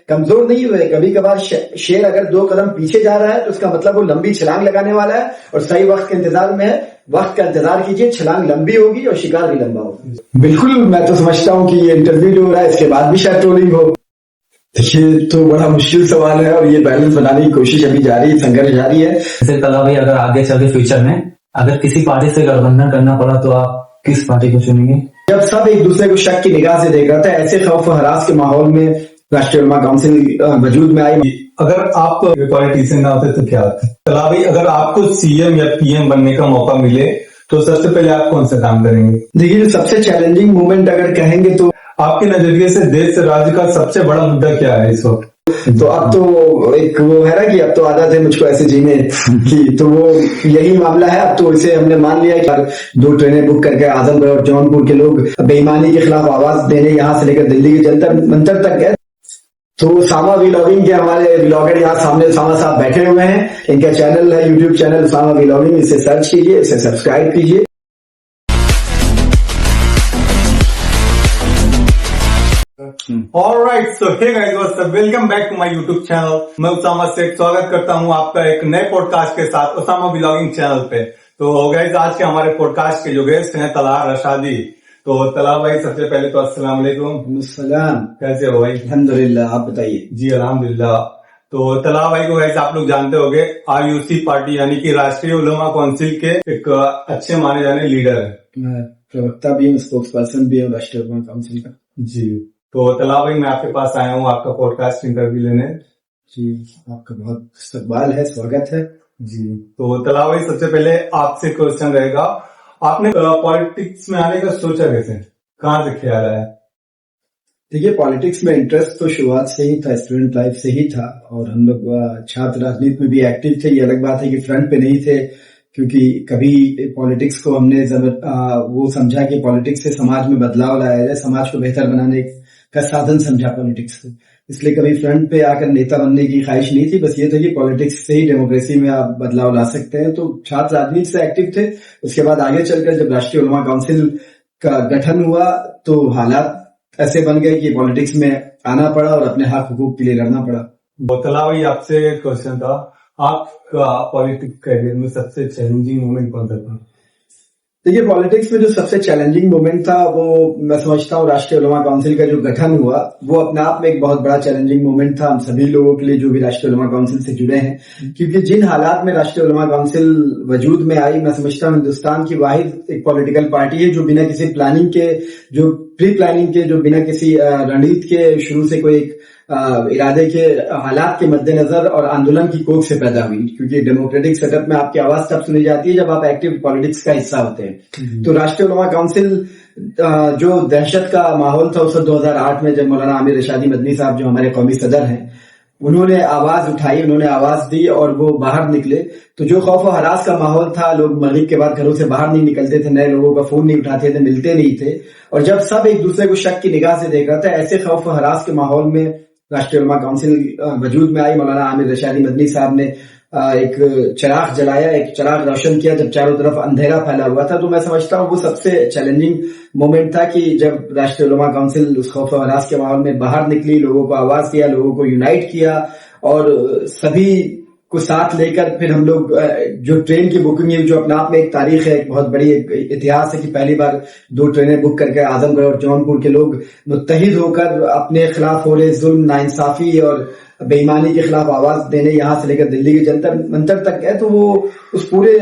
कमजोर नहीं हुए। कभी कभार शेर अगर 2 कदम पीछे जा रहा है तो उसका मतलब वो लंबी छलांग लगाने वाला है और सही वक्त के इंतजार में है। वक्त का इंतजार कीजिए, छलांग लंबी होगी और शिकार भी लंबा होगा। बिल्कुल, मैं तो समझता हूँ कि ये इंटरव्यू जो हो रहा है इसके बाद भी शायद ट्रोलिंग हो। देखिए, तो बड़ा मुश्किल सवाल है और ये बैलेंस बनाने की कोशिश अभी जारी है, संघर्ष जारी है। जैसे कला भाई, अगर आगे चल के फ्यूचर में अगर किसी पार्टी से गठबंधन करना पड़ा तो आप किस पार्टी को चुनेंगे? जब सब एक दूसरे को शक की निगाह से देख रहा था, ऐसे खौफ हरास के माहौल में राष्ट्रीय उलमा काउंसिल वजूद में आई। अगर आप पॉलिटिशियन ना होते तो क्या होते? कला भाई, अगर आपको सीएम या पीएम बनने का मौका मिले तो सबसे पहले आप कौन सा काम करेंगे? देखिए, जो सबसे चैलेंजिंग मोमेंट अगर कहेंगे तो आपके नजरिए से देश से राज्य का सबसे बड़ा मुद्दा क्या है इस वक्त? तो अब तो एक वो है ना कि अब तो आदत है मुझको ऐसे जीने की, तो वो यही मामला है। अब तो इसे हमने मान लिया कि 2 ट्रेनें बुक करके आजमगढ़ और जौनपुर के लोग बेईमानी के खिलाफ आवाज देने यहाँ से लेकर दिल्ली के जंतर मंतर तक गए। तो सामा व्लॉगिंग के हमारे व्लॉगर यहाँ सामने सामा साहब बैठे हुए हैं। इनका चैनल है, यूट्यूब चैनल सामा व्लॉगिंग, इसे सर्च कीजिए, इसे सब्सक्राइब कीजिए। Alright, so hey guys, what's up? Welcome back to my YouTube channel. मैं उसामा शेख स्वागत करता हूँ आपका एक नए पॉडकास्ट के साथ उसामा व्लॉगिंग चैनल पे। तो गाइज, आज के हमारे पॉडकास्ट के जो गेस्ट हैं तलहा रशादी। तो तलहा भाई, सबसे पहले तो अस्सलाम वालेकुम। सलाम। कैसे हो भाई? अल्हम्दुलिल्लाह, आप बताइए। जी अल्हम्दुलिल्लाह। तो तलहा भाई को गाइज आप लोग जानते होंगे, RUC पार्टी यानी कि राष्ट्रीय उलमा काउंसिल के एक अच्छे माने जाने लीडर है। मैं प्रवक्ता भी हूँ, स्पोक्स पर्सन भी हूँ राष्ट्रीय उलमा काउंसिल का। जी, तो तलहा भाई, मैं आपके पास आया हूँ आपका पॉडकास्ट इंटरव्यू लेने। जी, आपका बहुत इस्तकबाल है, स्वागत है। जी, तो तलहा भाई, सबसे पहले आपसे क्वेश्चन रहेगा, आपने पॉलिटिक्स में आने का सोचा कैसे, कहाँ से ख्याल आया? देखिए, पॉलिटिक्स में इंटरेस्ट तो शुरुआत से ही था, स्टूडेंट लाइफ से ही था। और हम लोग छात्र राजनीति में भी एक्टिव थे। ये अलग बात है कि फ्रंट पे नहीं थे, क्योंकि कभी पॉलिटिक्स को हमने वो समझा कि पॉलिटिक्स से समाज में बदलाव लाया जाए, समाज को बेहतर बनाने का साधन समझा पॉलिटिक्स को। इसलिए कभी फ्रंट पे आकर नेता बनने की ख्वाहिश नहीं थी। बस ये था कि पॉलिटिक्स से ही डेमोक्रेसी में आप बदलाव ला सकते हैं। तो छात्र राजनीति से एक्टिव थे। उसके बाद आगे चलकर जब राष्ट्रीय उलमा काउंसिल का गठन हुआ तो हालात ऐसे बन गए कि पॉलिटिक्स में आना पड़ा और अपने हक हुकूक के लिए लड़ना पड़ा। तलहा भाई, आपसे क्वेश्चन था, आपका पॉलिटिक्स करियर में सबसे चैलेंजिंग मोमेंट कौन सा था? देखिए, पॉलिटिक्स में जो सबसे चैलेंजिंग मोमेंट था वो मैं समझता हूँ राष्ट्रीय उलमा काउंसिल का जो गठन हुआ वो अपने आप में एक बहुत बड़ा चैलेंजिंग मोमेंट था हम सभी लोगों के लिए जो भी राष्ट्रीय उलमा काउंसिल से जुड़े हैं। क्योंकि जिन हालात में राष्ट्रीय उलमा काउंसिल वजूद में आई, मैं समझता हूँ हिंदुस्तान की वाहिद एक पॉलिटिकल पार्टी है जो बिना किसी प्लानिंग के, जो प्री प्लानिंग के, जो बिना किसी रणनीति के शुरू से कोई एक इरादे के हालात के मद्देनजर और आंदोलन की कोख से पैदा हुई। क्योंकि डेमोक्रेटिक सेटअप में आपकी आवाज तब सुनी जाती है जब आप एक्टिव पॉलिटिक्स का हिस्सा होते हैं। तो राष्ट्रीय उलमा काउंसिल जो दहशत का माहौल था उस 2008 में, जब मौलाना आमिर इरशादी मदनी साहब जो हमारे कौमी सदर हैं, उन्होंने आवाज उठाई, उन्होंने आवाज दी और वो बाहर निकले। तो जो खौफ और हरास का माहौल था, लोग मगरिब के बाद घरों से बाहर नहीं निकलते थे, नए लोगों का फोन नहीं उठाते थे, मिलते नहीं थे। और जब सब एक दूसरे को शक की निगाह से देख रहा था, ऐसे खौफ और हरास के माहौल में राष्ट्रीय उलमा काउंसिल वजूद में आई। मौलाना आमिर इरशादी मदनी साहब ने एक चिराग जलाया, एक चिराग रोशन किया जब चारों तरफ अंधेरा फैला हुआ था। तो मैं समझता हूँ वो सबसे चैलेंजिंग मोमेंट था कि जब राष्ट्रीय उलमा काउंसिल उस खौफ और हरास के माहौल में बाहर निकली, लोगों को आवाज दिया, लोगों को यूनाइट किया और सभी को साथ लेकर फिर हम लोग जो ट्रेन की बुकिंग है, जो अपने आप में एक तारीख है, एक बहुत बड़ी इतिहास है कि पहली बार 2 ट्रेनें बुक करके आजमगढ़ और जौनपुर के लोग मुत्तहिद होकर अपने खिलाफ हो रहे जुल्म, नाइंसाफी और बेईमानी के खिलाफ आवाज देने यहाँ से लेकर दिल्ली के जंतर मंतर तक गए। तो वो उस पूरे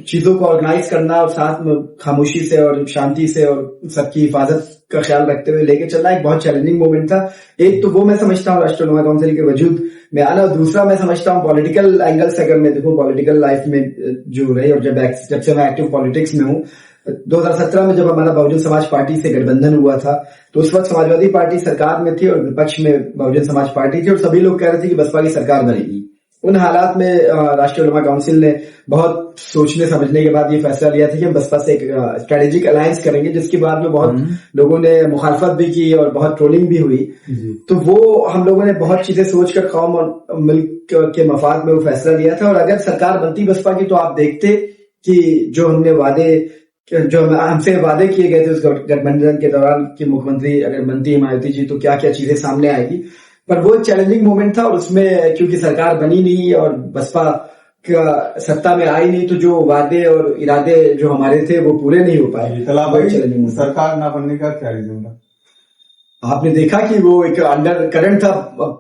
चीजों को ऑर्गेनाइज करना और साथ में खामोशी से और शांति से और सबकी हिफाजत का ख्याल रखते हुए लेके चलना एक बहुत चैलेंजिंग मोमेंट था। एक तो वो मैं समझता हूँ राष्ट्रीय उलमा काउंसिल के वजूद में आना। दूसरा मैं समझता हूँ पॉलिटिकल एंगल से अगर मैं देखूँ, पॉलिटिकल लाइफ में जो रही और जब से मैं एक्टिव पॉलिटिक्स में हूँ, 2017 में जब हमारा बहुजन समाज पार्टी से गठबंधन हुआ था तो उस वक्त समाजवादी पार्टी सरकार में थी और विपक्ष में बहुजन समाज पार्टी थी और सभी लोग कह रहे थे कि बसपा की सरकार बनेगी। उन हालात में राष्ट्रीय उलमा काउंसिल ने बहुत सोचने समझने के बाद ये फैसला लिया था कि हम बसपा से एक स्ट्रेटेजिक अलायंस करेंगे, जिसके बाद में बहुत लोगों ने मुखालफत भी की और बहुत ट्रोलिंग भी हुई। तो वो हम लोगों ने बहुत चीजें सोचकर कौम और मुल्क के मफाद में वो फैसला लिया था। और अगर सरकार बनती बसपा की तो आप देखते कि जो हमसे वादे किए गए थे उस गठबंधन के दौरान कि मुख्यमंत्री अगर बनती हिमायती जी तो क्या क्या चीजें सामने आएगी। पर वो चैलेंजिंग मोमेंट था और उसमें क्योंकि सरकार बनी नहीं और बसपा का सत्ता में आई नहीं, तो जो वादे और इरादे जो हमारे थे वो पूरे नहीं हो पाए। तला वो भाई, चैलेंजिंग मोमेंट। सरकार ना बनने का क्या रीजन था? आपने देखा कि वो एक अंडर करंट था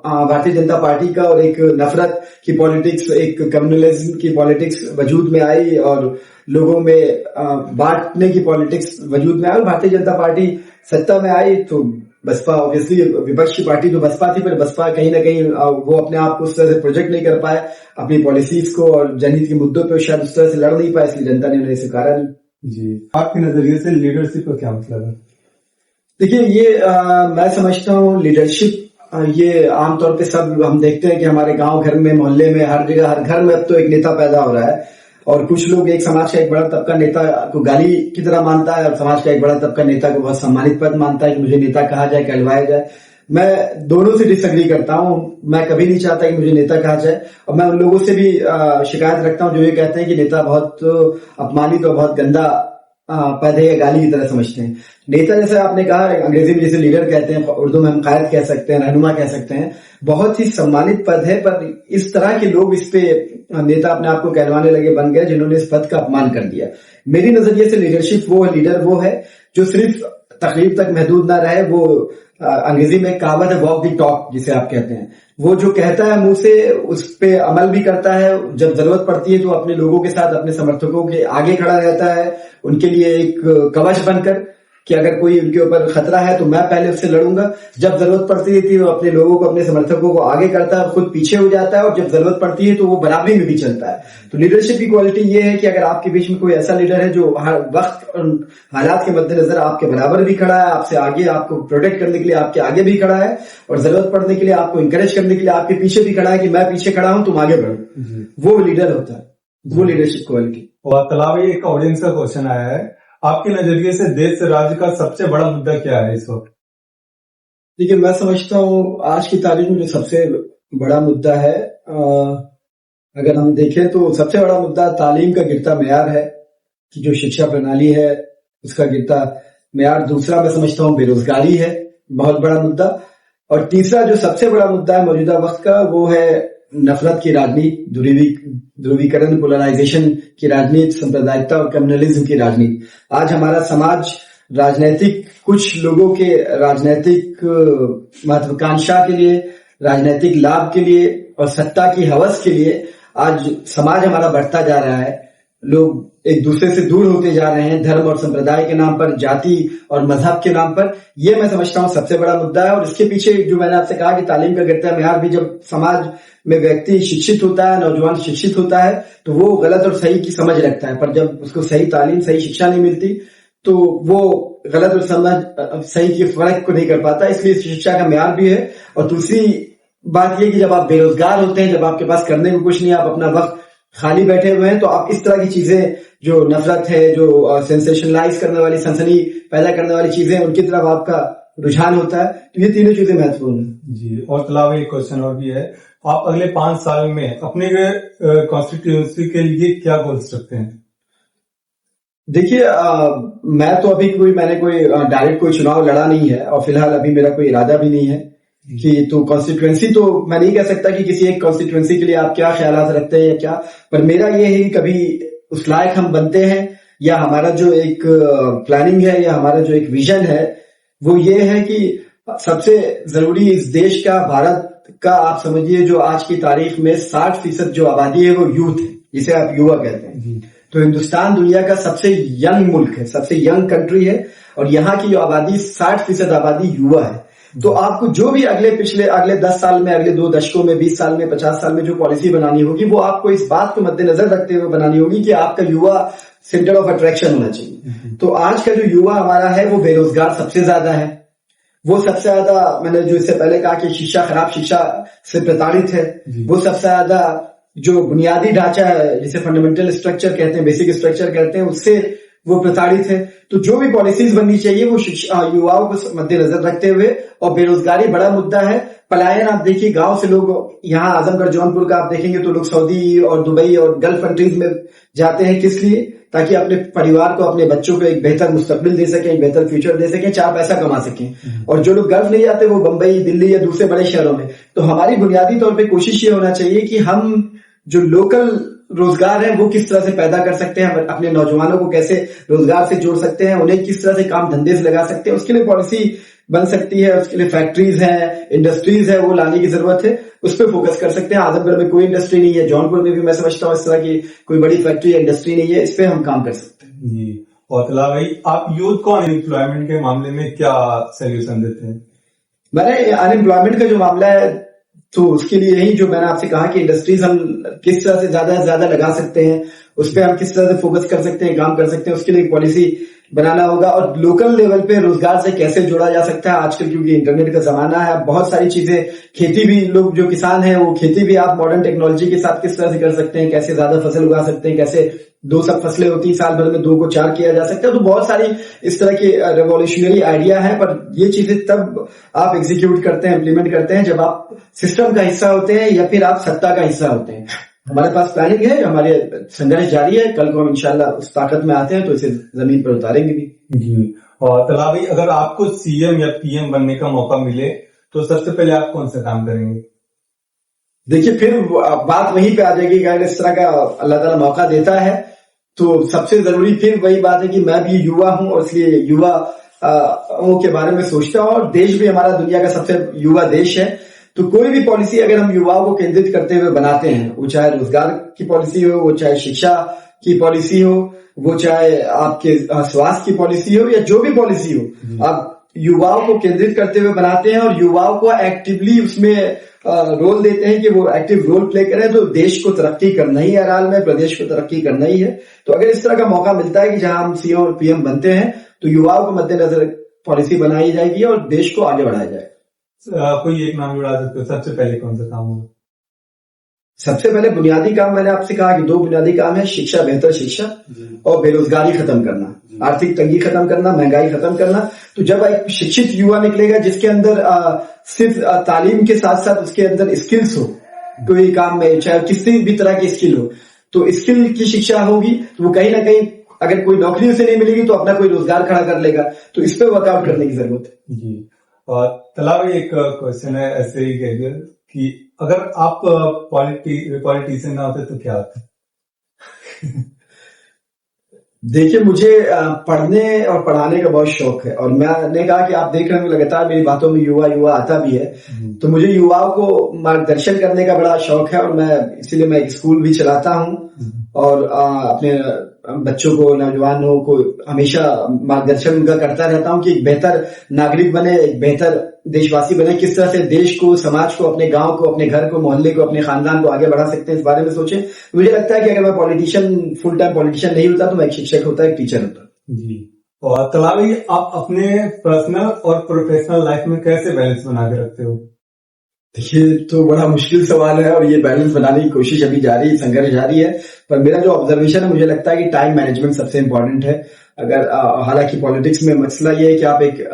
भारतीय जनता पार्टी का, और एक नफरत की पॉलिटिक्स, एक कम्युनलिज्म की पॉलिटिक्स वजूद में आई और लोगों में बांटने की पॉलिटिक्स वजूद में आई, और भारतीय जनता पार्टी सत्ता में आई। तो बसपा ऑब्वियसली विपक्ष की पार्टी तो बसपा थी, पर बसपा कहीं ना कहीं वो अपने आप को उस तरह से प्रोजेक्ट नहीं कर पाए अपनी पॉलिसीज को, और जनहित के मुद्दों पे शायद उस तरह से लड़ नहीं पाए, इसलिए जनता ने उन्हें स्वीकारा नहीं। जी, आपके नजरिए से लीडरशिप का क्या मतलब है? देखिए, ये मैं समझता हूँ लीडरशिप ये आमतौर पे सब हम देखते हैं कि हमारे गांव घर में, मोहल्ले में, हर जगह, हर घर में अब तो एक नेता पैदा हो रहा है, और कुछ लोग एक समाज का एक बड़ा तबका नेता को गाली की तरह मानता है, और समाज का एक बड़ा तबका नेता को बहुत सम्मानित पद मानता है कि मुझे नेता कहा जाए, कहलवाया जाए। मैं दोनों से डिसएग्री करता हूँ। मैं कभी नहीं चाहता कि मुझे नेता कहा जाए, और मैं उन लोगों से भी शिकायत रखता हूँ जो ये कहते हैं कि नेता बहुत अपमानित और बहुत गंदा पद है या गाली की तरह समझते हैं। नेता, जैसे आपने कहा, अंग्रेजी में जिसे लीडर कहते हैं, उर्दू में हम कायद कह सकते हैं, रहनुमा कह सकते हैं, बहुत ही सम्मानित पद है। पर इस तरह के लोग इस पे नेता अपने आप को कहलवाने लगे बन गए जिन्होंने इस पद का अपमान कर दिया। मेरी नजरिए से लीडरशिप वो लीडर वो है जो सिर्फ तकरीर तक महदूद ना रहे। वो अंग्रेजी में कहावत है, वॉक दी टॉक जिसे आप कहते हैं, वो जो कहता है मुंह से उस पे अमल भी करता है। जब जरूरत पड़ती है तो अपने लोगों के साथ, अपने समर्थकों के आगे खड़ा रहता है, उनके लिए एक कवच बनकर कि अगर कोई उनके ऊपर खतरा है तो मैं पहले उससे लड़ूंगा। जब जरूरत पड़ती थी वो अपने लोगों को, अपने समर्थकों को आगे करता है, खुद पीछे हो जाता है, और जब जरूरत पड़ती है तो वो बराबरी में भी चलता है। तो लीडरशिप की क्वालिटी ये है कि अगर आपके बीच में कोई ऐसा लीडर है जो हर वक्त हालात के मद्देनजर आपके बराबर भी खड़ा है, आपसे आगे, आपको प्रोटेक्ट करने के लिए आपके आगे भी खड़ा है, और जरूरत पड़ने के लिए आपको इंकरेज करने के लिए आपके पीछे भी खड़ा है कि मैं पीछे खड़ा हूं, तुम आगे बढ़ो, वो लीडर होता है, वो लीडरशिप क्वालिटी। और तलावी, एक ऑडियंस का क्वेश्चन आया है, आपके नजरिए से देश से राज्य का सबसे बड़ा मुद्दा क्या है इस वक्त? देखिए, मैं समझता हूँ आज की तारीख में जो सबसे बड़ा मुद्दा है, अगर हम देखें तो सबसे बड़ा मुद्दा तालीम का गिरता मेयार है, कि जो शिक्षा प्रणाली है उसका गिरता मेयार। दूसरा मैं समझता हूँ बेरोजगारी है, बहुत बड़ा मुद्दा। और तीसरा जो सबसे बड़ा मुद्दा है मौजूदा वक्त का, वो है नफरत की राजनीति, ध्रुवीकरण, पोलराइजेशन की राजनीति, सांप्रदायिकता और कम्युनलिज्म की राजनीति। आज हमारा समाज राजनीतिक, कुछ लोगों के राजनीतिक महत्वाकांक्षा के लिए, राजनीतिक लाभ के लिए और सत्ता की हवस के लिए आज समाज हमारा बढ़ता जा रहा है। लोग एक दूसरे से दूर होते जा रहे हैं, धर्म और संप्रदाय के नाम पर, जाति और मजहब के नाम पर। ये मैं समझता हूँ सबसे बड़ा मुद्दा है। और इसके पीछे जो मैंने आपसे कहा कि तालीम का गिरता मेयार भी, जब समाज में व्यक्ति शिक्षित होता है, नौजवान शिक्षित होता है, तो वो गलत और सही की समझ रखता है, पर जब उसको सही तालीम, सही शिक्षा नहीं मिलती तो वो गलत और समझ सही के फर्क को नहीं कर पाता। इसलिए शिक्षा का मेयार भी है। और दूसरी बात यह कि जब आप बेरोजगार होते हैं, जब आपके पास करने को कुछ नहीं, आप अपना वक्त खाली बैठे हुए हैं, तो आप इस तरह की चीजें, जो नफरत है, जो सेंसेशनलाइज करने वाली, सनसनी पैदा करने वाली चीजें, उनकी तरफ आपका रुझान होता है। तो ये तीनों चीजें महत्वपूर्ण है जी। और तलावी, एक क्वेश्चन और भी है, आप अगले 5 साल में अपने कॉन्स्टिट्यूंसी के लिए क्या गोल्स रखते हैं? देखिए, मैं तो अभी मैंने कोई डायरेक्ट कोई चुनाव लड़ा नहीं है, और फिलहाल अभी मेरा कोई इरादा भी नहीं है कि, तो कॉन्स्टिट्यूएंसी तो मैं नहीं कह सकता कि किसी एक कॉन्स्टिट्यूएंसी के लिए आप क्या ख्यालात रखते हैं या क्या, पर मेरा ये है कि कभी उस लायक हम बनते हैं, या हमारा जो एक प्लानिंग है, या हमारा जो एक विजन है, वो ये है कि सबसे जरूरी इस देश का, भारत का, आप समझिए जो आज की तारीख में 60% जो आबादी है वो यूथ है, जिसे आप युवा कहते हैं। तो हिंदुस्तान दुनिया का सबसे यंग मुल्क है, सबसे यंग कंट्री है, और यहाँ की जो आबादी 60% आबादी युवा है। तो आपको जो भी अगले 10 साल में, अगले 2 दशकों में, 20 साल में, 50 साल में जो पॉलिसी बनानी होगी, वो आपको इस बात को मद्देनजर रखते हुए बनानी होगी कि आपका युवा सेंटर ऑफ अट्रैक्शन होना चाहिए। तो आज का जो युवा हमारा है वो बेरोजगार सबसे ज्यादा है, वो सबसे ज्यादा, मैंने जो इससे पहले कहा कि खराब शिक्षा से प्रताड़ित है, वो सबसे ज्यादा जो बुनियादी ढांचा है, जिसे फंडामेंटल स्ट्रक्चर कहते हैं, बेसिक स्ट्रक्चर कहते हैं, उससे वो प्रताड़ित है। तो जो भी पॉलिसीज बननी चाहिए वो युवाओं को मद्देनजर रखते हुए। और बेरोजगारी बड़ा मुद्दा है, पलायन आप देखिए, गांव से लोग यहाँ आजमगढ़, जौनपुर का आप देखेंगे तो लोग सऊदी और दुबई और गल्फ कंट्रीज में जाते हैं। किस लिए? ताकि अपने परिवार को, अपने बच्चों को एक बेहतर मुस्तकबिल दे सकें, एक बेहतर फ्यूचर दे सकें, 4 पैसा कमा सकें। और जो लोग गल्फ नहीं जाते वो बंबई, दिल्ली या दूसरे बड़े शहरों में, तो हमारी बुनियादी तौर पर कोशिश ये होना चाहिए कि हम जो लोकल रोजगार है वो किस तरह से पैदा कर सकते हैं, अपने नौजवानों को कैसे रोजगार से जोड़ सकते हैं, उन्हें किस तरह से काम धंधे से लगा सकते हैं, उसके लिए पॉलिसी बन सकती है। उसके लिए फैक्ट्रीज हैं, इंडस्ट्रीज है, वो लाने की जरूरत है, उस पर फोकस कर सकते हैं। आजमगढ़ में कोई इंडस्ट्री नहीं है, जौनपुर में भी मैं समझता हूँ इस तरह की कोई बड़ी फैक्ट्री या इंडस्ट्री नहीं है, इस पर हम काम कर सकते हैं। जी। और तला भाई, आप यूथ को अनएम्प्लॉयमेंट के मामले में क्या सोल्यूशन देते हैं? मैंने अनएम्प्लॉयमेंट का जो मामला है तो उसके लिए यही जो मैंने आपसे कहा कि इंडस्ट्रीज हम किस तरह से ज्यादा से ज्यादा लगा सकते हैं, उस पर हम किस तरह से फोकस कर सकते हैं, काम कर सकते हैं, उसके लिए पॉलिसी बनाना होगा। और लोकल लेवल पे रोजगार से कैसे जोड़ा जा सकता है आजकल, क्योंकि इंटरनेट का जमाना है, बहुत सारी चीजें, खेती भी, लोग जो किसान हैं वो खेती भी आप मॉडर्न टेक्नोलॉजी के साथ किस तरह से कर सकते हैं, कैसे ज्यादा फसल उगा सकते हैं, कैसे 2 सब फसलें होती हैं साल भर में 2 को 4 किया जा सकता है। तो बहुत सारी इस तरह की रेवोल्यूशनरी आइडिया है, पर ये चीजें तब आप एग्जीक्यूट करते हैं, इम्प्लीमेंट करते हैं जब आप सिस्टम का हिस्सा होते हैं या फिर आप सत्ता का हिस्सा होते हैं। हमारे पास प्लानिंग है, हमारे संघर्ष जारी है, कल को हम इंशाल्लाह उस ताकत में आते हैं तो इसे जमीन पर उतारेंगे भी। जी। और तला भाई, अगर आपको सीएम या पीएम बनने का मौका मिले तो सबसे पहले आप कौन सा काम करेंगे? देखिए, फिर बात वहीं पे आ जाएगी कि अगर इस तरह का अल्लाह ताला मौका देता है तो सबसे जरूरी फिर वही बात है कि मैं भी युवा हूं और इसलिए युवा के बारे में सोचता हूं, और देश भी हमारा दुनिया का सबसे युवा देश है। तो कोई भी पॉलिसी अगर हम युवाओं को केंद्रित करते हुए बनाते हैं, वो चाहे रोजगार की पॉलिसी हो, वो चाहे शिक्षा की पॉलिसी हो, वो चाहे आपके स्वास्थ्य की पॉलिसी हो, या जो भी पॉलिसी हो, आप युवाओं को केंद्रित करते हुए बनाते हैं और युवाओं को एक्टिवली उसमें रोल देते हैं कि वो एक्टिव रोल प्ले करें, तो देश को तरक्की करना ही है, हर में प्रदेश को तरक्की करना ही है। तो अगर इस तरह का मौका मिलता है कि जहां हम सीएम और पीएम बनते हैं तो युवाओं को मद्देनजर पॉलिसी बनाई जाएगी और देश को आगे बढ़ाया जाएगा। कोई एक नाम जुड़ा सकते हो, सबसे पहले कौन सा काम होगा? सबसे पहले बुनियादी काम, मैंने आपसे कहा कि 2 बुनियादी काम है, शिक्षा, बेहतर शिक्षा, और बेरोजगारी खत्म करना, आर्थिक तंगी खत्म करना, महंगाई खत्म करना। तो जब एक शिक्षित युवा निकलेगा जिसके अंदर सिर्फ तालीम के साथ साथ उसके अंदर स्किल्स हो, कोई काम में चाहे किसी भी तरह की स्किल हो, तो स्किल की शिक्षा होगी तो वो कहीं ना कहीं, अगर कोई नौकरी उसे नहीं मिलेगी तो अपना कोई रोजगार खड़ा कर लेगा। तो इस पर वर्कआउट करने की जरूरत है। जी। और तला भाई, एक क्वेश्चन है ऐसे ही कहिए कि अगर आप पॉलिटिशियन ना होते तो क्या होता? देखिए, मुझे पढ़ने और पढ़ाने का बहुत शौक है, और मैंने कहा कि आप देख रहे हैं लगातार मेरी बातों में युवा आता भी है, तो मुझे युवाओं को मार्गदर्शन करने का बड़ा शौक है, और इसीलिए मैं एक स्कूल भी चलाता हूं और अपने बच्चों को, नौजवानों को हमेशा मार्गदर्शन उनका करता रहता हूं कि एक बेहतर नागरिक बने, एक बेहतर देशवासी बने, किस तरह से देश को, समाज को, अपने गांव को, अपने घर को, मोहल्ले को, अपने खानदान को आगे बढ़ा सकते हैं, इस बारे में सोचें। मुझे लगता है कि अगर मैं फुल टाइम पॉलिटिशियन नहीं होता तो मैं एक शिक्षक होता, एक टीचर होता। जी। और तला भाई, आप अपने पर्सनल और प्रोफेशनल लाइफ में कैसे बैलेंस बना के रखते हो? ये तो बड़ा मुश्किल सवाल है, और ये बैलेंस बनाने की कोशिश अभी जारी है, संघर्ष जारी है। पर मेरा जो ऑब्जर्वेशन है, मुझे लगता है कि टाइम मैनेजमेंट सबसे इंपॉर्टेंट है। अगर हालांकि पॉलिटिक्स में मसला ये है कि आप एक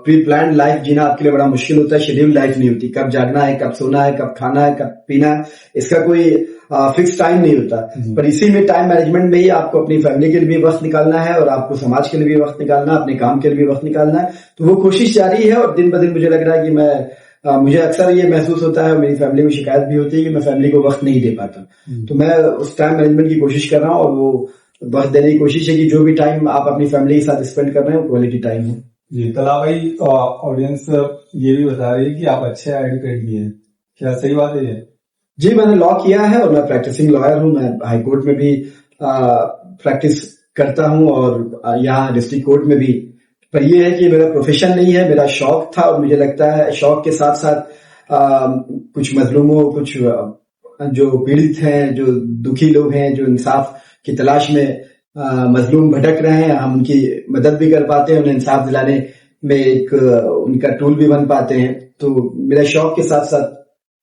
प्री प्लान लाइफ जीना आपके लिए बड़ा मुश्किल होता है, शेड्यूल लाइफ नहीं होती, कब जागना है, कब सोना है, कब खाना है, कब पीना है, इसका कोई फिक्स टाइम नहीं होता। पर इसी में टाइम मैनेजमेंट में ही आपको अपनी फैमिली के लिए भी वक्त निकालना है, और आपको समाज के लिए भी वक्त निकालना है, अपने काम के लिए भी वक्त निकालना है। तो वो कोशिश जारी है, और दिन ब दिन मुझे लग रहा है कि मुझे अक्सर ये महसूस होता है, और मेरी फैमिली में शिकायत भी होती है कि मैं फैमिली को वक्त नहीं दे पाता। तो मैं उस टाइम मैनेजमेंट की कोशिश कर रहा हूँ, और वो वक्त देने की कोशिश है कि जो भी टाइम आप अपनी फैमिली के साथ स्पेंड कर रहे हैं वो क्वालिटी टाइम हो। जी। तला भाई, ऑडियंस ये भी बता रही है कि आप अच्छे एडवोकेट भी हैं, क्या सही बात है ये? जी, मैंने लॉ किया है और मैं प्रैक्टिसिंग लॉयर हूँ। मैं हाई कोर्ट में भी प्रैक्टिस करता हूँ और यहाँ डिस्ट्रिक्ट कोर्ट में भी। पर यह है कि मेरा प्रोफेशन नहीं है, मेरा शौक था, और मुझे लगता है शौक के साथ साथ कुछ मजलूमों, कुछ जो पीड़ित हैं, जो दुखी लोग हैं, जो इंसाफ की तलाश में मजलूम भटक रहे हैं, हम उनकी मदद भी कर पाते हैं, उन्हें इंसाफ दिलाने में एक उनका टूल भी बन पाते हैं। तो मेरा शौक के साथ साथ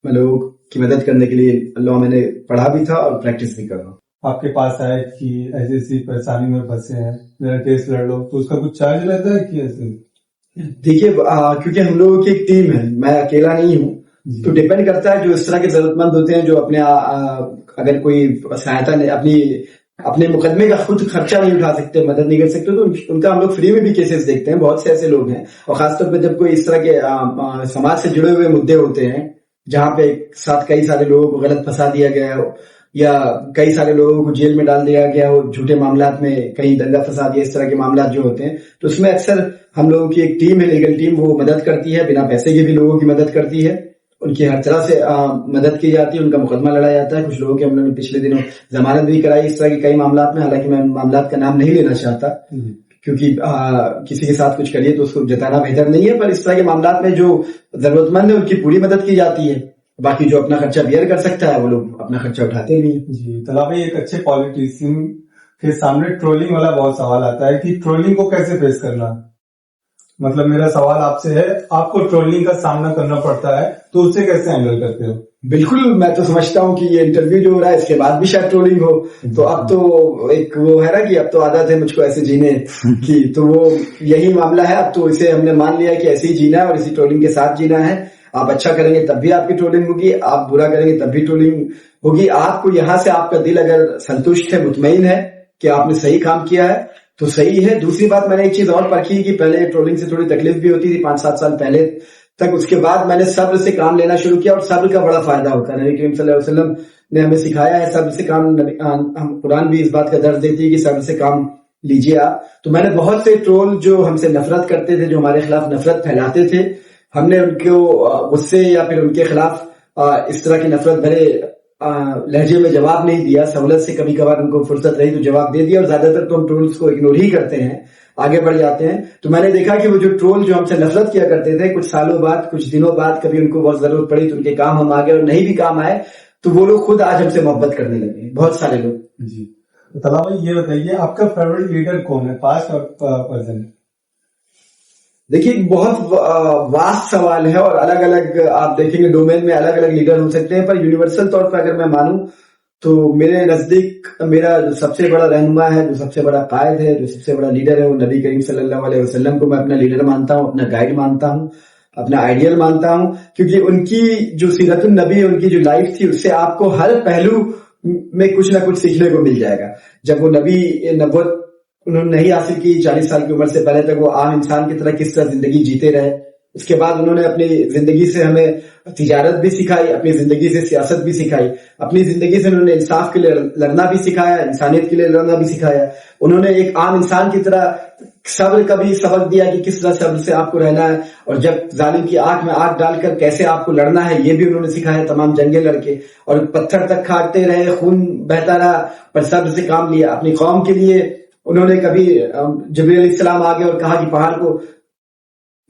मैं लोगों की मदद करने के लिए लॉ मैंने पढ़ा भी था और प्रैक्टिस भी कर रहा हूँ। आपके पास आए कि ऐसी परेशानी में फंसे हैं, मेरा केस लड़ लो, तो उसका कुछ चार्ज रहता है कि ऐसे? देखिए, क्योंकि हम लोगों की एक टीम है, मैं अकेला नहीं हूँ, तो डिपेंड करता है। जो इस तरह के जरूरतमंद होते हैं, जो अपने अगर कोई सहायता नहीं, अपनी अपने मुकदमे का खुद खर्चा नहीं उठा सकते, मदद नहीं कर सकते, तो उनका हम लोग फ्री में भी केसेस देखते हैं। बहुत से ऐसे लोग हैं, और खासतौर पर जब कोई इस तरह के समाज से जुड़े हुए मुद्दे होते हैं जहां पे एक साथ कई सारे लोगों को गलत फंसा दिया गया हो या कई सारे लोगों को जेल में डाल दिया गया हो, झूठे मामलात में कहीं दंगा फंसा दिया, इस तरह के मामला जो होते हैं, तो उसमें अक्सर हम लोगों की एक टीम है, लीगल टीम, वो मदद करती है, बिना पैसे के भी लोगों की मदद करती है, उनकी हर तरह से मदद की जाती है, उनका मुकदमा लड़ा जाता है। कुछ लोगों की हम लोगों ने पिछले दिनों जमानत भी कराई इस तरह के कई मामलात में, हालांकि मैं मामलात का नाम नहीं लेना चाहता क्योंकि किसी के साथ कुछ करिए तो उसको जताना बेहतर नहीं है, पर इस तरह के मामलात में जो जरूरतमंद है उनकी पूरी मदद की जाती है। बाकी जो अपना खर्चा बियर कर सकता है वो लोग अपना खर्चा उठाते नहीं है। जी तला भाई, एक अच्छे पॉलिटिशियन के सामने ट्रोलिंग वाला बहुत सवाल आता है कि ट्रोलिंग को कैसे फेस करना। मतलब मेरा सवाल आपसे है, आपको ट्रोलिंग का सामना करना पड़ता है तो उसे कैसे हैंडल करते हो? बिल्कुल, मैं तो समझता हूँ कि ये इंटरव्यू जो हो रहा है इसके बाद भी शायद ट्रोलिंग हो, तो अब तो एक वो है ना कि अब तो आदत है मुझको ऐसे जीने की, तो वो यही मामला है। अब तो इसे हमने मान लिया कि ऐसे ही जीना है और इसी ट्रोलिंग के साथ जीना है। आप अच्छा करेंगे तब भी आपकी ट्रोलिंग होगी, आप बुरा करेंगे तब भी ट्रोलिंग होगी। आपको यहाँ से आपका दिल अगर संतुष्ट है, मुतमईन है कि आपने सही काम किया है तो सही है। दूसरी बात, मैंने एक चीज और परखी कि पहले ट्रोलिंग से थोड़ी तकलीफ भी होती थी 5-7 साल पहले तक, उसके बाद मैंने सब्र से काम लेना शुरू किया और सब्र का बड़ा फायदा होता है। नबी करीम सल्लल्लाहु अलैहि वसल्लम ने हमें सिखाया है सब्र से काम, हम कुरान भी इस बात का दर्ज देती है कि सब्र से काम लीजिए आप। तो मैंने बहुत से ट्रोल जो हमसे नफरत करते थे, जो हमारे खिलाफ नफरत फैलाते थे, हमने उनको गुस्से या फिर उनके खिलाफ इस तरह की नफरत भरे लहजे में जवाब नहीं दिया, सहूलत से कभी कभार उनको फुर्सत रही तो जवाब दे दिया, और ज्यादातर तो हम ट्रोल्स को इग्नोर ही करते हैं, आगे बढ़ जाते हैं। तो मैंने देखा कि वो जो ट्रोल जो हमसे नफरत किया करते थे, कुछ सालों बाद, कुछ दिनों बाद कभी उनको बहुत जरूरत पड़ी तो उनके काम हम आ गए, और नहीं भी काम आए तो वो लोग खुद आज हमसे मोहब्बत करने लगे, बहुत सारे लोग। जी तो तला भाई, ये बताइए आपका फेवरेट लीडर कौन है, पास्ट और प्रेजेंट? देखिए, बहुत वास्ट सवाल है और अलग अलग आप देखेंगे डोमेन में अलग अलग लीडर हो सकते हैं, पर यूनिवर्सल तौर पर अगर मैं मानूं तो मेरे नजदीक मेरा जो सबसे बड़ा रहनुमा है, जो सबसे बड़ा कायद है, जो सबसे बड़ा लीडर है, वो नबी करीम सल्लल्लाहु अलैहि वसल्लम को मैं अपना लीडर मानता हूँ, अपना गाइड मानता हूँ, अपना आइडियल मानता हूँ, क्योंकि उनकी जो सीरतुन नबी, उनकी जो लाइफ थी, उससे आपको हर पहलू में कुछ ना कुछ सीखने को मिल जाएगा। जब वो नबी नबुव्वत उन्होंने नहीं हासिल की, 40 साल की उम्र से पहले तक वो आम इंसान की तरह किस तरह जिंदगी जीते रहे, उसके बाद उन्होंने अपनी जिंदगी से हमें तिजारत भी सिखाई, अपनी जिंदगी से सियासत भी सिखाई, अपनी जिंदगी से उन्होंने इंसाफ के लिए लड़ना भी सिखाया, इंसानियत के लिए लड़ना भी सिखाया। उन्होंने एक आम इंसान की तरह सब्र का भी सबक दिया कि किस तरह सब्र से आपको रहना है, और जब जालिम की आंख में आंख डालकर कैसे आपको लड़ना है ये भी उन्होंने सिखाया। तमाम जंगे लड़के और पत्थर तक खाते रहे, खून बहता रहा, पर सब्र से काम लिया। अपनी कौम के लिए उन्होंने कभी जिब्रील अलैहिस्सलाम आ गए और कहा कि पहाड़ को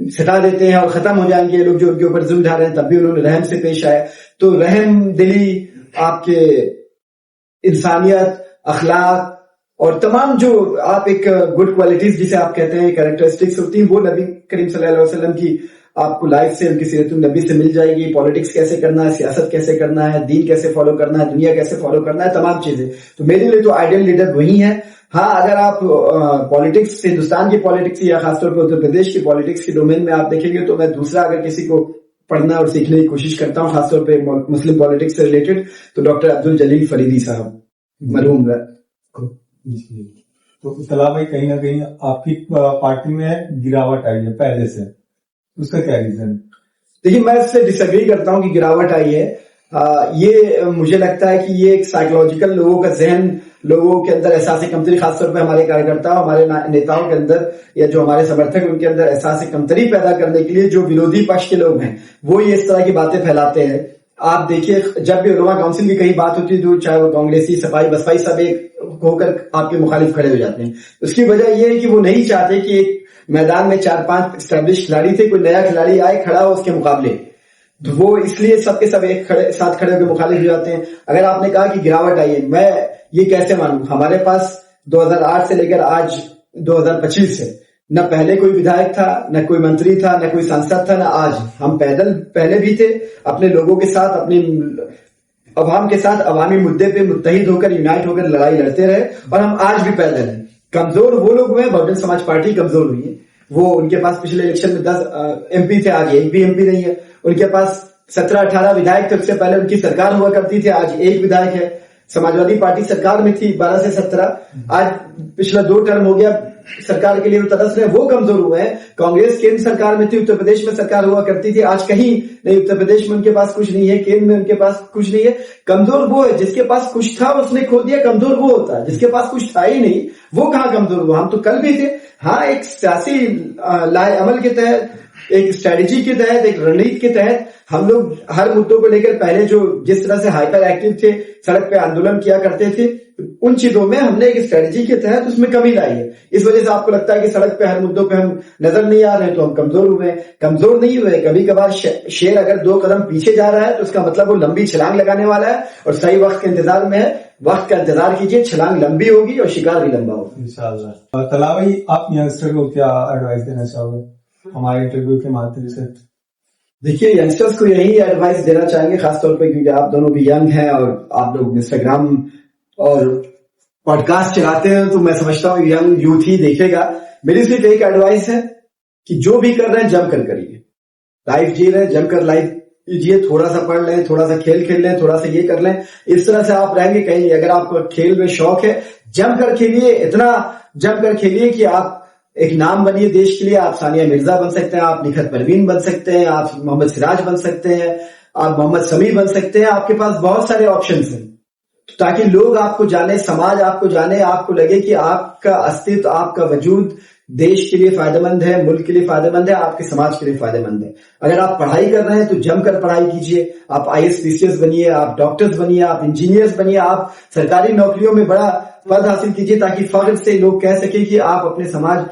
सटा देते हैं और खत्म हो जाएंगे ये लोग जो उनके ऊपर जुल्म ढा रहे हैं, तब भी उन्होंने रहम से पेश आया। तो रहम दिली, आपके इंसानियत, अखलाक और तमाम जो आप एक गुड क्वालिटीज जिसे आप कहते हैं, कैरेक्टरिस्टिक्स होती हैं, वो नबी करीम सल्लल्लाहु अलैहि वसल्लम की आपको लाइफ से, उनकी सीरतुन नबी से मिल जाएगी। पॉलिटिक्स कैसे करना है, सियासत कैसे करना है, दीन कैसे फॉलो करना है, दुनिया कैसे फॉलो करना है, तमाम चीजें। तो मेरे लिए तो आइडियल लीडर वही है। हाँ, अगर आप पॉलिटिक्स, हिंदुस्तान की पॉलिटिक्स या खासतौर पर उत्तर प्रदेश की पॉलिटिक्स के डोमेन में आप देखेंगे तो मैं दूसरा अगर किसी को पढ़ना और सीखने की कोशिश करता हूँ, खासतौर पे मुस्लिम पॉलिटिक्स से रिलेटेड, तो डॉक्टर अब्दुल जलील फरीदी साहब, मरहूम। तो तला भाई, कहीं ना कहीं आपकी पार्टी में गिरावट आई है पहले से, उसका क्या रीजन है? देखिए, मैं इससे डिसएग्री करता हूं कि गिरावट आई है। ये मुझे लगता है कि ये एक साइकोलॉजिकल, लोगों का जहन, लोगों के अंदर एहसास कमतरी, खासतौर पर हमारे कार्यकर्ता, हमारे नेताओं के अंदर या जो हमारे समर्थक, उनके अंदर एहसास कमतरी पैदा करने के लिए जो विरोधी पक्ष के लोग हैं वो ये इस तरह की बातें फैलाते हैं। आप देखिए, जब भी उलमा काउंसिल की कहीं बात होती है तो चाहे वो कांग्रेसी, सपाई, बसपाई, सब एक होकर आपके मुखालिफ खड़े हो जाते हैं। उसकी वजह यह है कि वो नहीं चाहते कि एक मैदान में 4-5 एस्टेब्लिश खिलाड़ी थे, कोई नया खिलाड़ी आए खड़ा हो उसके मुकाबले, तो वो इसलिए सबके सब एक साथ खड़े होकर मुखालिफ हो जाते हैं। अगर आपने कहा कि गिरावट आई है, मैं ये कैसे मानूं? हमारे पास 2008 से लेकर आज 2025 से न पहले कोई विधायक था, न कोई मंत्री था, न कोई सांसद था, न आज। हम पैदल पहले भी थे, अपने लोगों के साथ, अपनी अवाम के साथ, अवामी मुद्दे पे मुत्तहिद होकर, यूनाइट होकर लड़ाई लड़ते रहे, और हम आज भी पैदल हैं। कमजोर वो लोग हुए, बहुजन समाज पार्टी कमजोर हुई है। वो, उनके पास पिछले इलेक्शन में 10 एमपी थे, आज एक भी एमपी नहीं है। उनके पास 17-18 विधायक थे, उससे पहले उनकी सरकार हुआ करती थी, आज एक विधायक है। समाजवादी पार्टी सरकार में थी 12 से 17, आज पिछला 2 टर्म हो गया सरकार के लिए वो तरस रहे, वो कमजोर हुए हैं। कांग्रेस केंद्र सरकार में थी, उत्तर प्रदेश में सरकार हुआ करती थी, आज कहीं नहीं, उत्तर प्रदेश में उनके पास कुछ नहीं है, केंद्र में उनके पास कुछ नहीं है। कमजोर वो है जिसके पास कुछ था उसने खो दिया, कमजोर वो होता है जिसके पास कुछ था ही नहीं, वो कहाँ कमजोर हुआ। हम तो कल भी थे। हाँ, एक सियासी लाए अमल के तहत, एक स्ट्रेटेजी के तहत, एक रणनीति के तहत हम लोग हर मुद्दों को लेकर पहले जो जिस तरह से हाइपर एक्टिव थे, सड़क पे आंदोलन किया करते थे, उन चीजों में हमने एक स्ट्रेटेजी के तहत उसमें कमी लाई है। इस वजह से आपको लगता है कि सड़क पे हर मुद्दों पे हम नजर नहीं आ रहे हैं तो हम कमजोर हुए हैं। कमजोर नहीं हुए। कभी कभार शेर अगर 2 कदम पीछे जा रहा है तो उसका मतलब वो लंबी छलांग लगाने वाला है और सही वक्त के इंतजार में है। वक्त का इंतजार कीजिए, छलांग लंबी होगी और शिकार भी लंबा होगा इंशाल्लाह। तला भाई, आप यंगस्टर को क्या एडवाइस देना चाहोगे हमारे इंटरव्यू के माध्यम से? देखिए, यंगस्टर्स को यही एडवाइस देना चाहेंगे, खासतौर पे क्योंकि आप दोनों भी यंग हैं और आप लोग इंस्टाग्राम और पॉडकास्ट चलाते हैं, तो मैं समझता हूँ यंग यूथ ही देखेगा। मेरी सिर्फ एक एडवाइस है कि जो भी कर रहे हैं जमकर करिए। लाइफ जी रहे हैं, जमकर लाइफ कीजिए। थोड़ा सा पढ़ लें, थोड़ा सा खेल खेल लें, थोड़ा सा ये कर लें। इस तरह से आप रहेंगे कहीं। अगर आपको खेल में शौक है, जमकर खेलिए, इतना जमकर खेलिए कि आप एक नाम बनिए देश के लिए। आप सानिया मिर्जा बन सकते हैं, आप निखत परवीन बन सकते हैं, आप मोहम्मद सिराज बन सकते हैं, आप मोहम्मद समी बन सकते हैं। आपके पास बहुत सारे ऑप्शंस हैं, ताकि लोग आपको जाने, समाज आपको जाने, आपको लगे कि आपका अस्तित्व, आपका वजूद देश के लिए फायदेमंद है, मुल्क के लिए फायदेमंद है, आपके समाज के लिए फायदेमंद है। अगर आप पढ़ाई कर रहे हैं तो जमकर पढ़ाई कीजिए। आप IAS PCS बनिए, आप डॉक्टर्स बनिए, आप इंजीनियर्स बनिए, आप सरकारी नौकरियों में बड़ा पद हासिल कीजिए, ताकि फख्र से लोग कह सके कि आप अपने समाज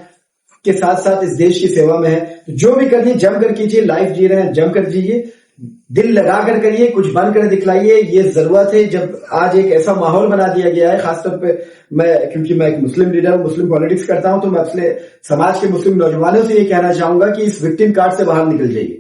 के साथ साथ इस देश की सेवा में है। तो जो भी करिए जमकर कीजिए। लाइफ जी रहे हैं, जमकर जिए, दिल लगाकर करिए, कुछ बनकर दिखलाइए। ये जरूरत है। जब आज एक ऐसा माहौल बना दिया गया है, खासतौर पे क्योंकि मैं एक मुस्लिम लीडर हूं, मुस्लिम पॉलिटिक्स करता हूं, तो मैं अपने समाज के मुस्लिम नौजवानों से ये कहना चाहूंगा कि इस विक्टिम कार्ड से बाहर निकल जाइए,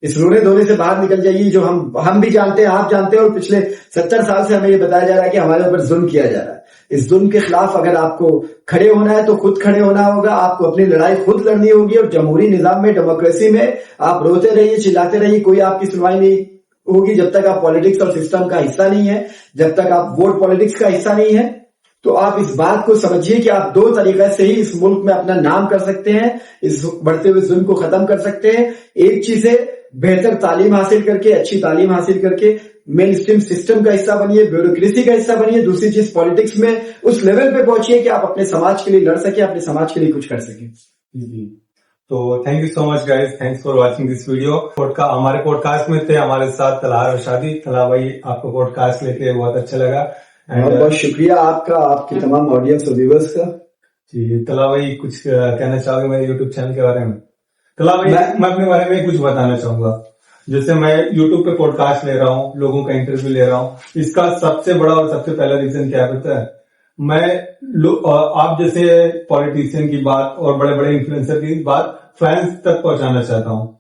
इस रोने धोने से बाहर निकल जाइए। जो हम भी जानते हैं, आप जानते हैं, और पिछले 70 साल से हमें ये बताया जा रहा है कि हमारे ऊपर जुल्म किया जा रहा है। इस जुल्म के खिलाफ अगर आपको खड़े होना है तो खुद खड़े होना होगा। आपको अपनी लड़ाई खुद लड़नी होगी। और जमहूरी निजाम में, डेमोक्रेसी में आप रोते रहिए, चिल्लाते रहिए, कोई आपकी सुनवाई नहीं होगी जब तक आप पॉलिटिक्स और सिस्टम का हिस्सा नहीं है, जब तक आप वोट पॉलिटिक्स का हिस्सा नहीं है। तो आप इस बात को समझिए कि आप 2 तरीके से ही इस मुल्क में अपना नाम कर सकते हैं, इस बढ़ते हुए जुल्म को खत्म कर सकते हैं। एक चीज है, बेहतर तालीम हासिल करके, अच्छी तालीम हासिल करके मेन स्ट्रीम सिस्टम का हिस्सा बनिए, ब्यूरोक्रेसी का हिस्सा बनिए। दूसरी चीज, पॉलिटिक्स में उस लेवल पे पहुंचिए कि आप अपने समाज के लिए लड़ सके, अपने समाज के लिए कुछ कर सके। तो thank you so much guys, thanks for watching this video. हमारे पॉडकास्ट में थे हमारे साथ तला रशादी। तला भाई, आपको पॉडकास्ट लेके बहुत अच्छा लगा। बहुत शुक्रिया आपका, आपकी तमाम ऑडियंस और व्यूअर्स का। जी, तला भाई कुछ कहना चाहोगे मेरे यूट्यूब चैनल के बारे में? तला भाई, मैं अपने बारे में कुछ बताना चाहूंगा। जैसे मैं यूट्यूब पे पॉडकास्ट ले रहा हूँ, लोगों का इंटरव्यू ले रहा हूँ, इसका सबसे बड़ा और सबसे पहला रीजन क्या पता है? आप जैसे पॉलिटिशियन की बात और बड़े बड़े इन्फ्लुएंसर की बात फैंस तक पहुंचाना चाहता हूँ।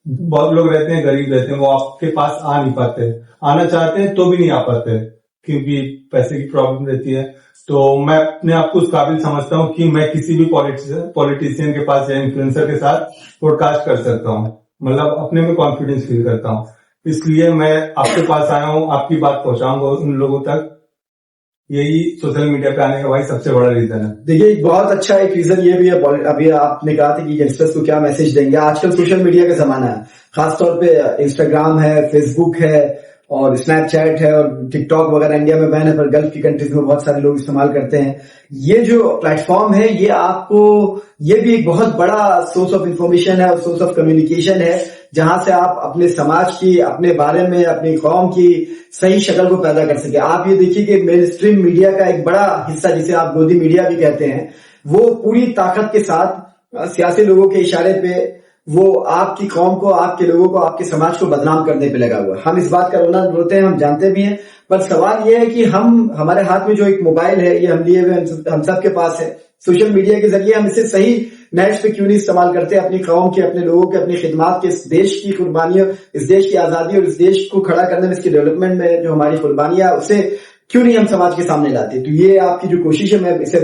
बहुत लोग रहते हैं, गरीब रहते हैं, वो आपके पास आ नहीं पाते, आना चाहते हैं तो भी नहीं आ पाते क्योंकि पैसे की प्रॉब्लम रहती है। तो मैं अपने आप को उस काबिल समझता हूँ कि मैं किसी भी पॉलिटिशियन के पास या इन्फ्लुएंसर के साथ पॉडकास्ट कर सकता हूँ, मतलब अपने में कॉन्फिडेंस फील करता हूँ। इसलिए मैं आपके पास आया हूँ, आपकी बात पहुंचाऊंगा उन लोगों तक। यही सोशल मीडिया पे आने का भाई सबसे बड़ा रीजन है। देखिए, बहुत अच्छा एक रीजन ये भी है। अभी आपने कहा था कि यंगस्टर्स को क्या मैसेज देंगे। आजकल सोशल मीडिया का जमाना है, खासतौर पे इंस्टाग्राम है, फेसबुक है और स्नैपचैट है और टिकटॉक वगैरह इंडिया में बैन है, पर गल्फ की कंट्रीज में बहुत सारे लोग इस्तेमाल करते हैं। ये जो प्लेटफॉर्म है, ये आपको, ये भी एक बहुत बड़ा सोर्स ऑफ इंफॉर्मेशन है और सोर्स ऑफ कम्युनिकेशन है, जहां से आप अपने समाज की, अपने बारे में, अपनी कौम की सही शक्ल को पैदा कर सके। आप ये देखिए कि मेन स्ट्रीम मीडिया का एक बड़ा हिस्सा, जिसे आप गोदी मीडिया भी कहते हैं, वो पूरी ताकत के साथ सियासी लोगों के इशारे पे वो आपकी कौम को, आपके लोगों को, आपके समाज को बदनाम करने पे लगा हुआ है। हम इस बात का रोते हैं, हम जानते भी हैं, पर सवाल ये है कि हमारे हाथ में जो एक मोबाइल है, ये हम लिए हुए, हम सबके पास है। सोशल मीडिया के जरिए हम इसे सही नेट्स पे क्यों नहीं इस्तेमाल करते? अपनी कौम के, अपने लोगों के, अपनी खिदमात के, इस देश की कुर्बानियों, इस देश की आजादी और इस देश को खड़ा करने में, इसके डेवलपमेंट में जो हमारी कुर्बानियां, उसे क्यों नहीं हम समाज के सामने लाते? तो ये आपकी जो कोशिश है, मैं इसे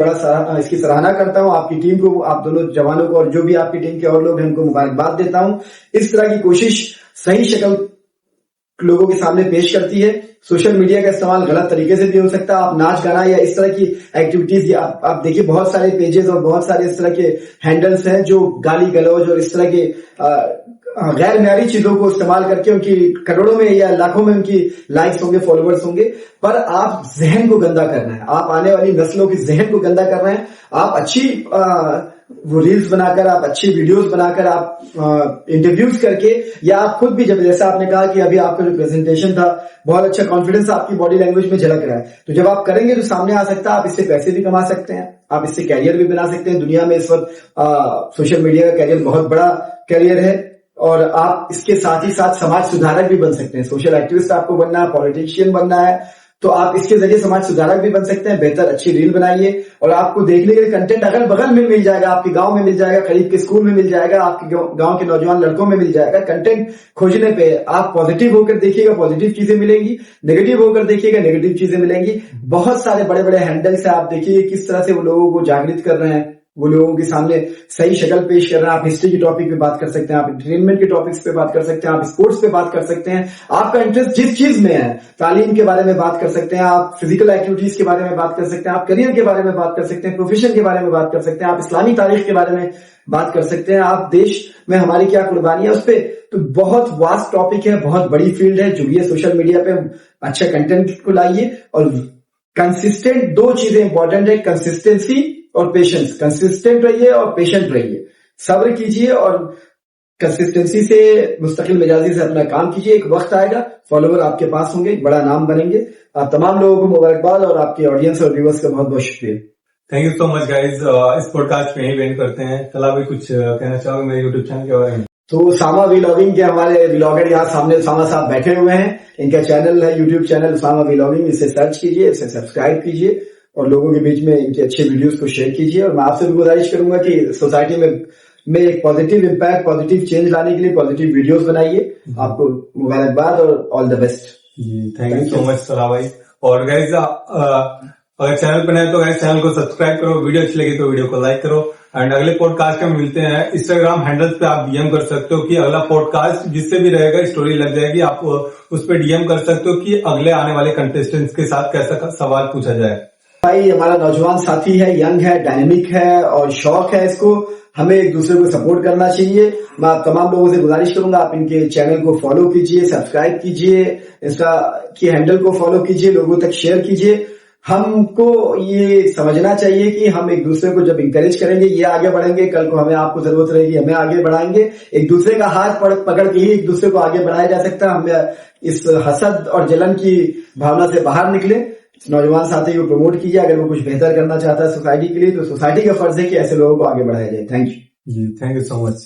इसकी सराहना करता हूं। आपकी टीम को, आप दोनों जवानों को और जो भी आपकी टीम के और लोग हैं, उनको मुबारकबाद देता हूं। इस तरह की कोशिश सही शक्ल लोगों के सामने पेश करती है। सोशल मीडिया का इस्तेमाल गलत तरीके से भी हो सकता है। आप नाच गाना या इस तरह की एक्टिविटीज या आप देखिए बहुत सारे पेजेस और बहुत सारे इस तरह के हैंडल्स हैं जो गाली गलौज और इस तरह के गैर म्यारी चीजों को इस्तेमाल करके उनकी करोड़ों में या लाखों में उनकी लाइक्स होंगे, फॉलोअर्स होंगे, पर आप जहन को गंदा करना है। आप आने वाली नस्लों की जहन को गंदा कर रहे हैं। आप अच्छी वो रील्स बनाकर, आप अच्छी वीडियोस बनाकर, आप इंटरव्यूज करके, या आप खुद भी, जब जैसा आपने कहा कि अभी आपका जो प्रेजेंटेशन था बहुत अच्छा कॉन्फिडेंस आपकी बॉडी लैंग्वेज में झलक रहा है, तो जब आप करेंगे तो सामने आ सकता है। आप इससे पैसे भी कमा सकते हैं, आप इससे कैरियर भी बना सकते हैं। दुनिया में इस वक्त सोशल मीडिया का कैरियर बहुत बड़ा कैरियर है और आप इसके साथ ही साथ समाज सुधारक भी बन सकते हैं। सोशल एक्टिविस्ट आपको बनना है, पॉलिटिशियन बनना है, तो आप इसके जरिए समाज सुधारक भी बन सकते हैं। बेहतर अच्छी रील बनाइए और आपको देखने के लिए कंटेंट अगल बगल में मिल जाएगा, आपके गांव में मिल जाएगा, करीब के स्कूल में मिल जाएगा, आपके गांव के नौजवान लड़कों में मिल जाएगा। कंटेंट खोजने पे आप पॉजिटिव होकर देखिएगा, पॉजिटिव चीजें मिलेंगी, नेगेटिव होकर देखिएगा, नेगेटिव चीजें मिलेंगी। बहुत सारे बड़े बड़े हैंडल्स है, आप देखिए किस तरह से वो लोगों को जागृत कर रहे हैं, वो लोगों के सामने सही शक्ल पेश कर रहे हैं। आप हिस्ट्री के टॉपिक पे बात कर सकते हैं, आप एंटरटेनमेंट के टॉपिक्स पे बात कर सकते हैं, आप स्पोर्ट्स पे बात कर सकते हैं। आपका इंटरेस्ट जिस चीज में है, तालीम के बारे में बात कर सकते हैं, आप फिजिकल एक्टिविटीज के बारे में बात कर सकते हैं, आप करियर के बारे में बात कर सकते हैं, प्रोफेशन के बारे में बात कर सकते हैं, आप इस्लामी तारीख के बारे में बात कर सकते हैं, आप देश में हमारी क्या कुर्बानी है उस पर। तो बहुत वास्ट टॉपिक है, बहुत बड़ी फील्ड है। जुड़िए सोशल मीडिया पे, अच्छा कंटेंट को लाइए और कंसिस्टेंट, दो चीजें इंपॉर्टेंट है, कंसिस्टेंसी और पेशेंस। कंसिस्टेंट रहिए और पेशेंट रहिए, सब्र कीजिए और कंसिस्टेंसी से, मुस्तकिल मिजाजी से अपना काम कीजिए। एक वक्त आएगा फॉलोवर आपके पास होंगे, एक बड़ा नाम बनेंगे। आप तमाम लोगों को मुबारकबाद और आपके ऑडियंस और व्यूअर्स का बहुत बहुत शुक्रिया। Thank you so much guys. इस पॉडकास्ट पे यही एंड करते हैं। कल भी कुछ कहना चाहोगे मेरे यूट्यूब चैनल के बारे में? तो उसामा व्लॉगिंग के हमारे व्लॉगर यहाँ सामने उसामा साहब बैठे हुए हैं। इनका चैनल है, यूट्यूब चैनल उसामा व्लॉगिंग। इसे सर्च कीजिए, इसे सब्सक्राइब कीजिए और लोगों के बीच में इनके अच्छे वीडियोस को शेयर कीजिए। और मैं आपसे भी गुजारिश करूंगा कि सोसाइटी में एक पॉजिटिव इम्पैक्ट, पॉजिटिव चेंज लाने के लिए पॉजिटिव वीडियोस बनाइए। आपको मुबारकबाद और ऑल द बेस्ट। जी थैंक यू सो मच सलाह भाई। और गाइज अगर चैनल पर नए तो गाइज चैनल को सब्सक्राइब करो, वीडियो अच्छी लगी तो वीडियो को लाइक करो। एंड अगले पॉडकास्ट में मिलते हैं। इंस्टाग्राम हैंडल्स पे आप डीएम कर सकते हो कि अगला पॉडकास्ट जिससे भी रहेगा स्टोरी लग जाएगी, आप उस पर डीएम कर सकते हो कि अगले आने वाले कंटेस्टेंट्स के साथ कैसा सवाल पूछा जाए। भाई हमारा नौजवान साथी है, यंग है, डायनेमिक है और शौक है इसको, हमें एक दूसरे को सपोर्ट करना चाहिए। मैं आप तमाम लोगों से गुजारिश करूंगा, आप इनके चैनल को फॉलो कीजिए, सब्सक्राइब कीजिए, इंस्टा की हैंडल को फॉलो कीजिए, लोगों तक शेयर कीजिए। हमको ये समझना चाहिए कि हम एक दूसरे को जब इंकरेज करेंगे, ये आगे बढ़ेंगे, कल को हमें आपको जरूरत रहेगी, हमें आगे बढ़ाएंगे। एक दूसरे का हाथ पकड़ के ही एक दूसरे को आगे बढ़ाया जा सकता है। हमें इस हसद और जलन की भावना से बाहर निकले। नौजवान साथी को प्रमोट कीजिए। अगर वो कुछ बेहतर करना चाहता है सोसाइटी के लिए, तो सोसाइटी का फर्ज है कि ऐसे लोगों को आगे बढ़ाया जाए। Thank you. जी थैंक यू सो मच।